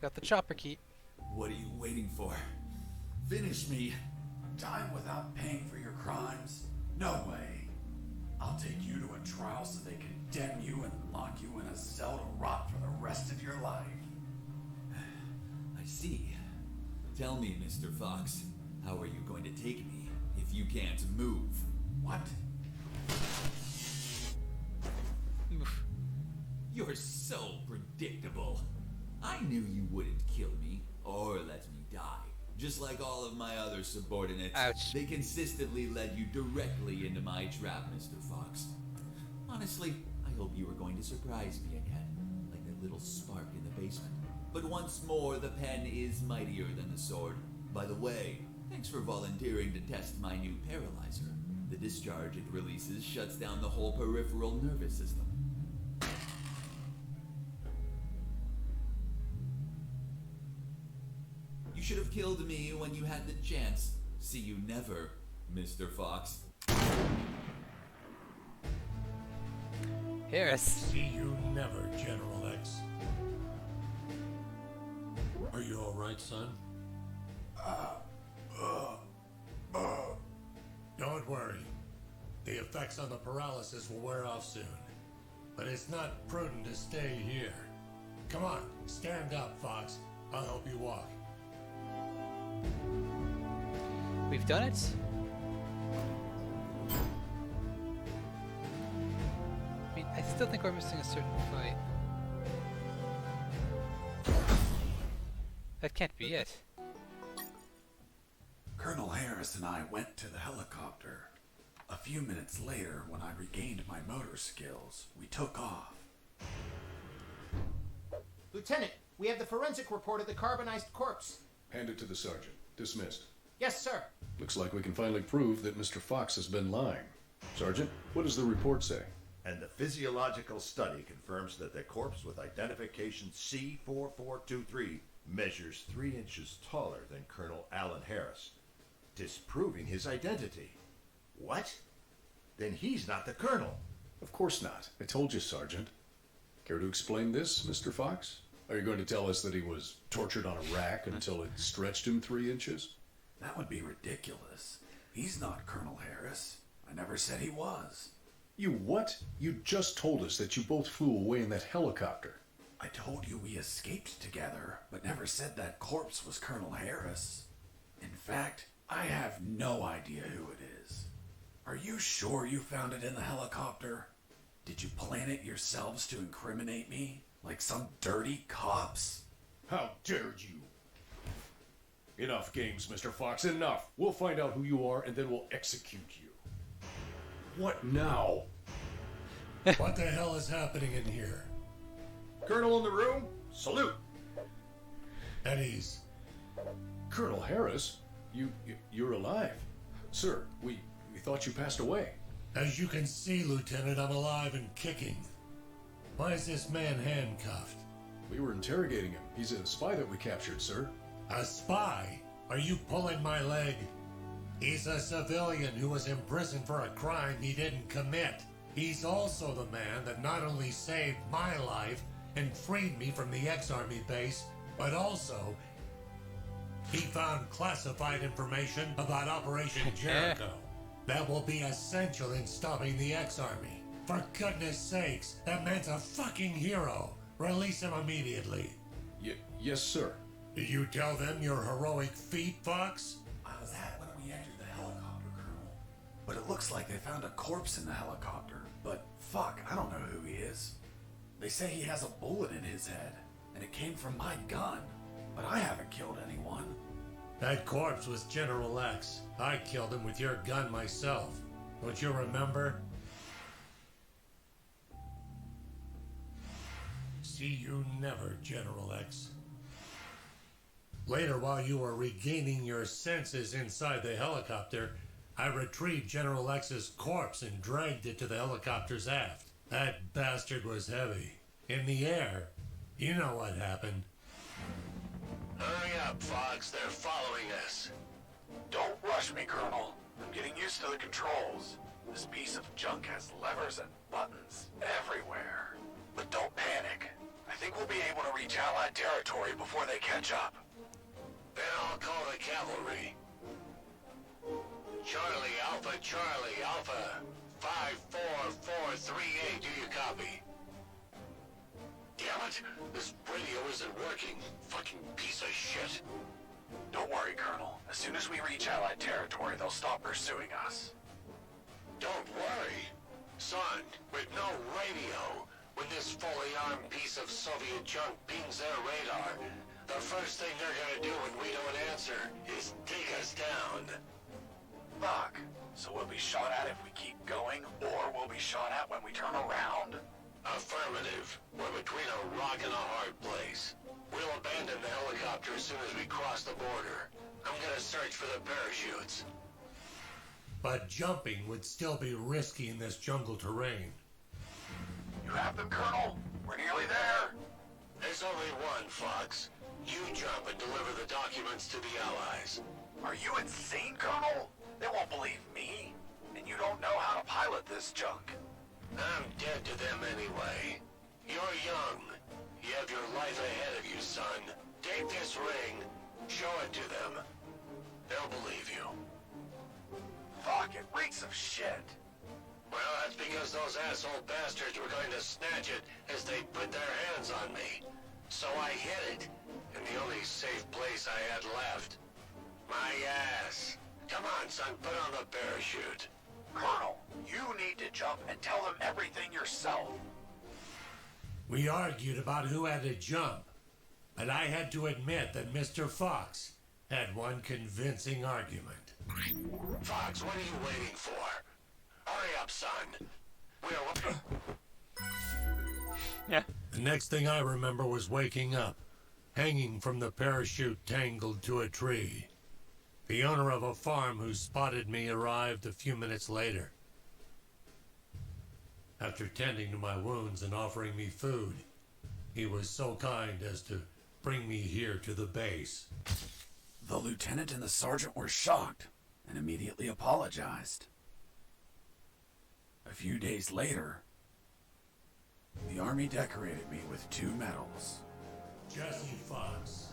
Got the chopper key. What are you waiting for? Finish me. Time without paying for your crimes? No way. I'll take you to a trial so they condemn you and lock you in a cell to rot for the rest of your life. I see. Tell me, Mr. Fox, how are you going to take me if you can't move? What? Oof. You're so predictable. I knew you wouldn't kill me or let me die. Just like all of my other subordinates, Ouch. they consistently led you directly into my trap, Mr. Fox. Honestly, I hope you were going to surprise me again, like that little spark in the basement. But once more, the pen is mightier than the sword. By the way, thanks for volunteering to test my new paralyzer. The discharge it releases shuts down the whole peripheral nervous system. You should have killed me when you had the chance. See you never, Mr. Fox. Harris. See you never, General X. Are you alright, son? Don't worry. The effects on the paralysis will wear off soon. But it's not prudent to stay here. Come on, stand up, Fox. I'll help you walk. We've done it. I mean, I still think we're missing a certain fight. That can't be it. Colonel Harris and I went to the helicopter. A few minutes later, when I regained my motor skills, we took off. Lieutenant, we have the forensic report of the carbonized corpse. Hand it to the sergeant. Dismissed. Yes, sir. Looks like we can finally prove that Mr. Fox has been lying. Sergeant, what does the report say? And the physiological study confirms that the corpse with identification C4423 measures 3 inches taller than Colonel Alan Harris, disproving his identity. What? Then he's not the colonel. Of course not. I told you, Sergeant. Care to explain this, Mr. Fox? Are you going to tell us that he was tortured on a rack until it stretched him 3 inches? That would be ridiculous. He's not Colonel Harris. I never said he was. You what? You just told us that you both flew away in that helicopter. I told you we escaped together, but never said that corpse was Colonel Harris. In fact, I have no idea who it is. Are you sure you found it in the helicopter? Did you plan it yourselves to incriminate me? Like some dirty cops? How dare you! Enough games, Mr. Fox, enough. We'll find out who you are and then we'll execute you. What now? What the hell is happening in here? Colonel in the room? Salute! Eddie's. Colonel Harris? You're alive. Sir, we thought you passed away. As you can see, Lieutenant, I'm alive and kicking. Why is this man handcuffed? We were interrogating him. He's a spy that we captured, sir. A spy? Are you pulling my leg? He's a civilian who was imprisoned for a crime he didn't commit. He's also the man that not only saved my life and freed me from the ex-Army base, but also he found classified information about Operation Jericho. That will be essential in stopping the ex-Army. For goodness sakes, that man's a fucking hero. Release him immediately. Yes, sir. Did you tell them your heroic feat, Fox? I was at when we entered the helicopter, Colonel. But it looks like they found a corpse in the helicopter. But fuck, I don't know who he is. They say he has a bullet in his head, and it came from my gun. But I haven't killed anyone. That corpse was General X. I killed him with your gun myself. Don't you remember? See you never, General X. Later, while you were regaining your senses inside the helicopter, I retrieved General X's corpse and dragged it to the helicopter's aft. That bastard was heavy. In the air, you know what happened. Hurry up, Fox. They're following us. Don't rush me, Colonel. I'm getting used to the controls. This piece of junk has levers and buttons everywhere. But don't panic. I think we'll be able to reach Allied territory before they catch up. Then I'll call the cavalry. Charlie Alpha, 54438, do you copy? Damn it, this radio isn't working. Fucking piece of shit. Don't worry, Colonel. As soon as we reach Allied territory, they'll stop pursuing us. Don't worry. Son, with no radio, when this fully armed piece of Soviet junk pings their radar, the first thing they're gonna do when we don't answer is take us down. Fuck. So we'll be shot at if we keep going, or we'll be shot at when we turn around? Affirmative. We're between a rock and a hard place. We'll abandon the helicopter as soon as we cross the border. I'm gonna search for the parachutes. But jumping would still be risky in this jungle terrain. You have them, Colonel? We're nearly there. There's only one, Fox. You jump and deliver the documents to the Allies. Are you insane, Colonel? They won't believe me. And you don't know how to pilot this junk. I'm dead to them anyway. You're young. You have your life ahead of you, son. Take this ring. Show it to them. They'll believe you. Fuck, it reeks of shit. Well, that's because those asshole bastards were going to snatch it as they put their hands on me. So I hid it in the only safe place I had left. My ass. Come on, son, put on the parachute. Colonel, you need to jump and tell them everything yourself. We argued about who had to jump, but I had to admit that Mr. Fox had one convincing argument. Fox, what are you waiting for? Hurry up, son. We're... Yeah. The next thing I remember was waking up, hanging from the parachute tangled to a tree. The owner of a farm who spotted me arrived a few minutes later. After tending to my wounds and offering me food, he was so kind as to bring me here to the base. The lieutenant and the sergeant were shocked and immediately apologized. A few days later, the Army decorated me with 2 medals. Jesse Fox,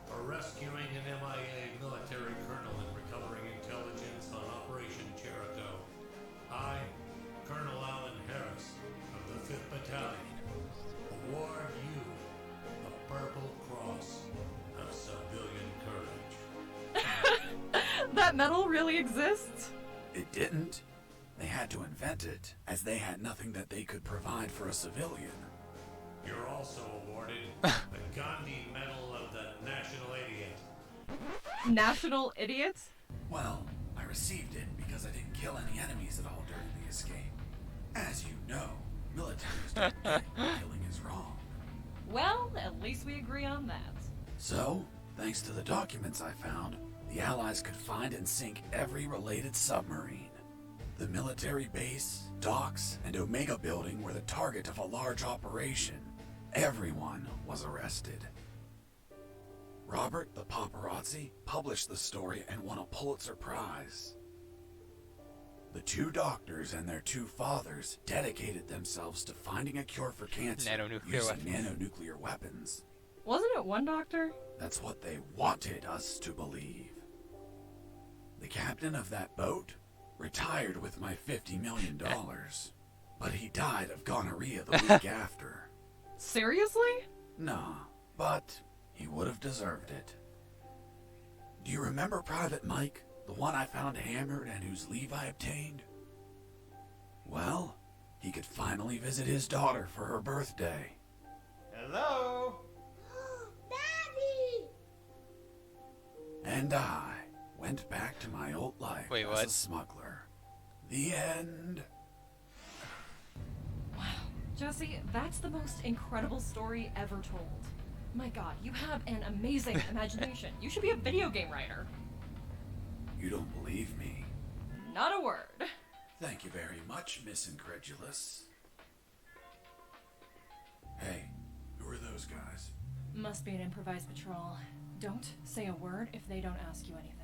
for rescuing an MIA military colonel and recovering intelligence on Operation Jericho. I, Colonel Alan Harris of the 5th Battalion, award you the Purple Cross of Civilian Courage. That medal really exists? It didn't. They had to invent it, as they had nothing that they could provide for a civilian. You're also awarded the Gandhi Medal of the National Idiot. National idiot? Well, I received it because I didn't kill any enemies at all during the escape. As you know, militaries don't get killing is wrong. Well, at least we agree on that. So, thanks to the documents I found, the Allies could find and sink every related submarine. The military base, docks, and Omega building were the target of a large operation. Everyone was arrested. Robert the Paparazzi published the story and won a Pulitzer Prize. The 2 doctors and their 2 fathers dedicated themselves to finding a cure for cancer using nanonuclear weapons. Wasn't it one doctor? That's what they wanted us to believe. The captain of that boat retired with my $50 million, but he died of gonorrhea the week after. Seriously? Nah, but he would have deserved it. Do you remember Private Mike, the one I found hammered and whose leave I obtained? Well, he could finally visit his daughter for her birthday. Hello? Daddy! And I went back to my old life Wait, as what? a smuggler. The end. Wow. Jesse, that's the most incredible story ever told. My god, you have an amazing imagination. You should be a video game writer. You don't believe me? Not a word. Thank you very much, Miss Incredulous. Hey, who are those guys? Must be an improvised patrol. Don't say a word if they don't ask you anything.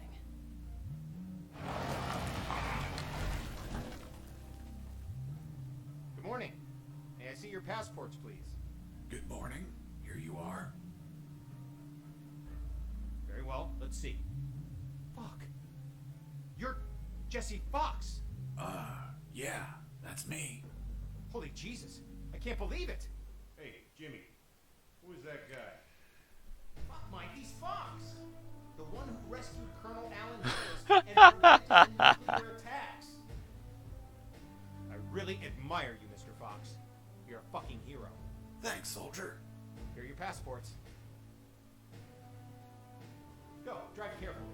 Good morning. May I see your passports, please? Good morning. here you are. Very well, let's see. Fuck. You're Jesse Fox. Yeah, that's me. Holy Jesus. I can't believe it. Hey, Jimmy. Who is that guy? Fuck, Mike, he's Fox. The one who rescued Colonel Alan Harris and prevented the nuclear attacks. I really admire you, Mr. Fox. You're a fucking hero. Thanks, soldier. Here are your passports. Go, drive it carefully.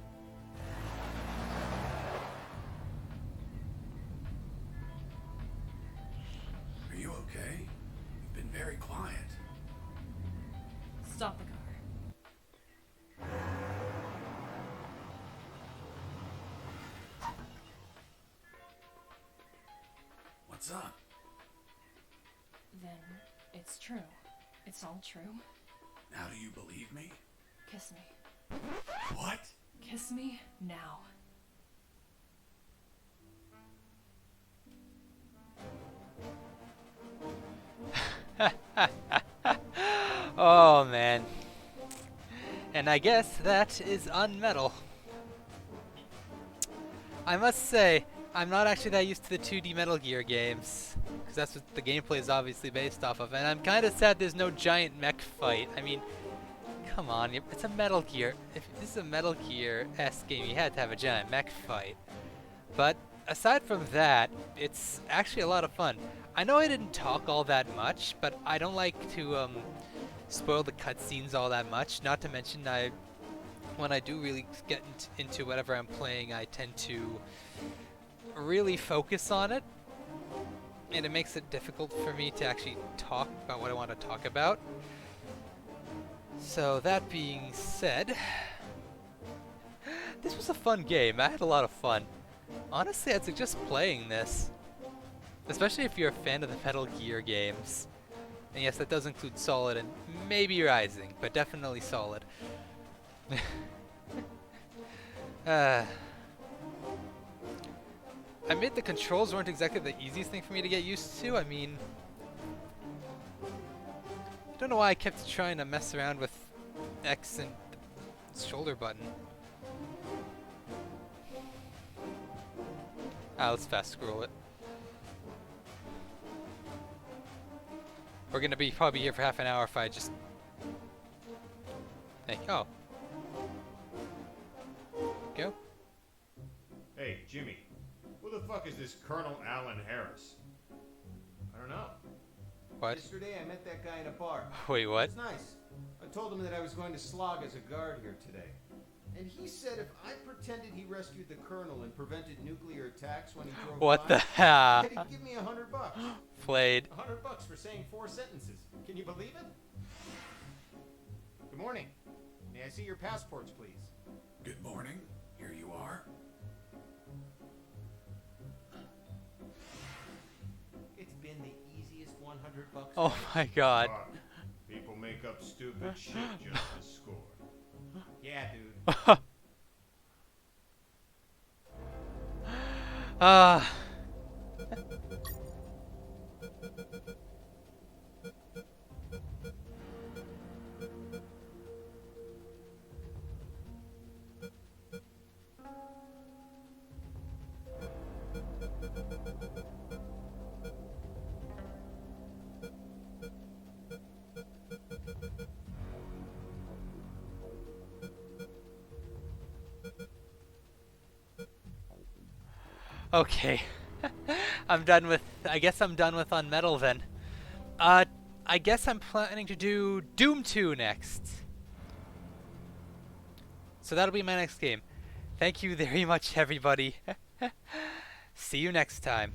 Are you okay? You've been very quiet. Stop the car. What's up? Then it's true. It's all true. Now do you believe me? Kiss me. What? Kiss me now. Oh man. And I guess that is unmetal. I must say, I'm not actually that used to the 2D Metal Gear games, because that's what the gameplay is obviously based off of, and I'm kind of sad there's no giant mech fight. I mean, come on, it's a Metal Gear. If this is a Metal Gear-esque game, you had to have a giant mech fight. But aside from that, it's actually a lot of fun. I know I didn't talk all that much, but I don't like to spoil the cutscenes all that much. Not to mention, when I do really get into whatever I'm playing, I tend to really focus on it, and it makes it difficult for me to actually talk about what I want to talk about. So that being said, this was a fun game. I had a lot of fun. Honestly, I'd suggest playing this, especially if you're a fan of the Metal Gear games. And yes, that does include Solid and maybe Rising, but definitely Solid. I admit the controls weren't exactly the easiest thing for me to get used to. I mean, I don't know why I kept trying to mess around with X and the shoulder button. Let's fast scroll it. We're gonna be probably here for half an hour if I just... Oh. Go. Hey, Jimmy. Who the fuck is this Colonel Alan Harris? I don't know. What? Yesterday I met that guy in a bar. Wait, what? It was nice. I told him that I was going to slog as a guard here today. And he said if I pretended he rescued the colonel and prevented nuclear attacks when he drove What by, the hell? that he'd give me $100. Played. $100 for saying 4 sentences. Can you believe it? Good morning. May I see your passports, please? Good morning. Here you are. It's been the easiest $100. Oh my god. Fuck. People make up stupid shit just to score. Yeah, dude. Okay. I'm done with... I guess I'm done with Unmetal then. I guess I'm planning to do Doom 2 next. So that'll be my next game. Thank you very much, everybody. See you next time.